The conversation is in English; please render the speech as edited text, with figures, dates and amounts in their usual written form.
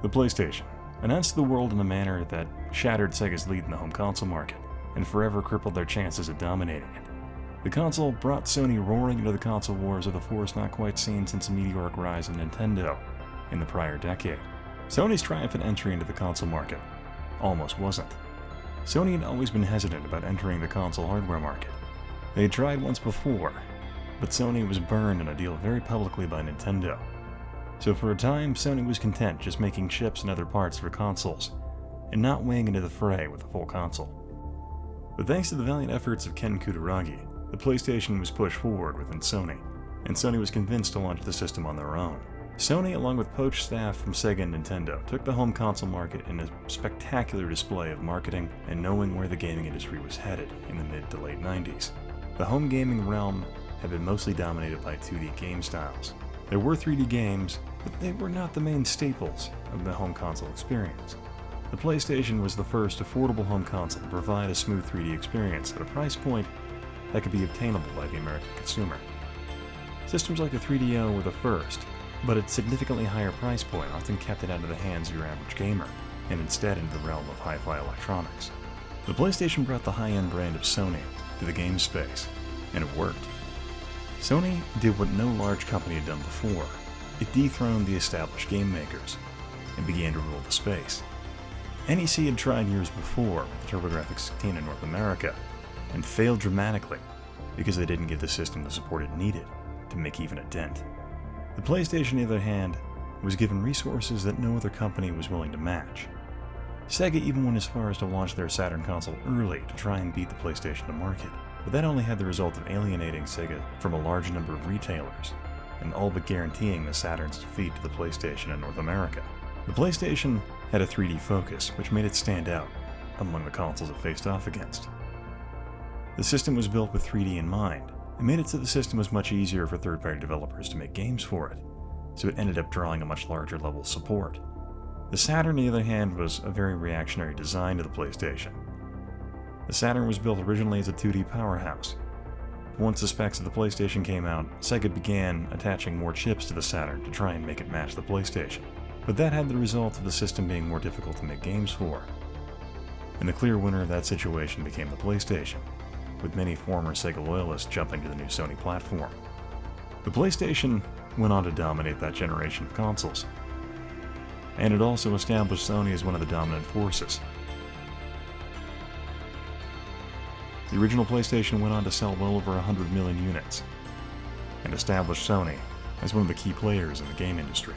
The PlayStation, announced to the world in a manner that shattered Sega's lead in the home console market and forever crippled their chances of dominating it. The console brought Sony roaring into the console wars with a force not quite seen since the meteoric rise of Nintendo in the prior decade. Sony's triumphant entry into the console market almost wasn't. Sony had always been hesitant about entering the console hardware market. They had tried once before, but Sony was burned in a deal very publicly by Nintendo. So for a time, Sony was content just making chips and other parts for consoles, and not weighing into the fray with a full console. But thanks to the valiant efforts of Ken Kutaragi, the PlayStation was pushed forward within Sony, and Sony was convinced to launch the system on their own. Sony, along with poached staff from Sega and Nintendo, took the home console market in a spectacular display of marketing and knowing where the gaming industry was headed in the mid to late 90s. The home gaming realm had been mostly dominated by 2D game styles. There were 3D games, but they were not the main staples of the home console experience. The PlayStation was the first affordable home console to provide a smooth 3D experience at a price point that could be obtainable by the American consumer. Systems like the 3DO were the first, but at significantly higher price point often kept it out of the hands of your average gamer, and instead into the realm of hi-fi electronics. The PlayStation brought the high-end brand of Sony to the game space, and it worked. Sony did what no large company had done before. It dethroned the established game makers, and began to rule the space. NEC had tried years before with the TurboGrafx 16 in North America, and failed dramatically because they didn't give the system the support it needed to make even a dent. The PlayStation, on the other hand, was given resources that no other company was willing to match. Sega even went as far as to launch their Saturn console early to try and beat the PlayStation to market, but that only had the result of alienating Sega from a large number of retailers, and all but guaranteeing the Saturn's defeat to the PlayStation in North America. The PlayStation had a 3D focus, which made it stand out among the consoles it faced off against. The system was built with 3D in mind. It made it so the system was much easier for third-party developers to make games for it, so it ended up drawing a much larger level of support. The Saturn, on the other hand, was a very reactionary design to the PlayStation. The Saturn was built originally as a 2D powerhouse. But once the specs of the PlayStation came out, Sega began attaching more chips to the Saturn to try and make it match the PlayStation. But that had the result of the system being more difficult to make games for. And the clear winner of that situation became the PlayStation, with many former Sega loyalists jumping to the new Sony platform. The PlayStation went on to dominate that generation of consoles, and it also established Sony as one of the dominant forces. The original PlayStation went on to sell well over 100 million units, and established Sony as one of the key players in the game industry.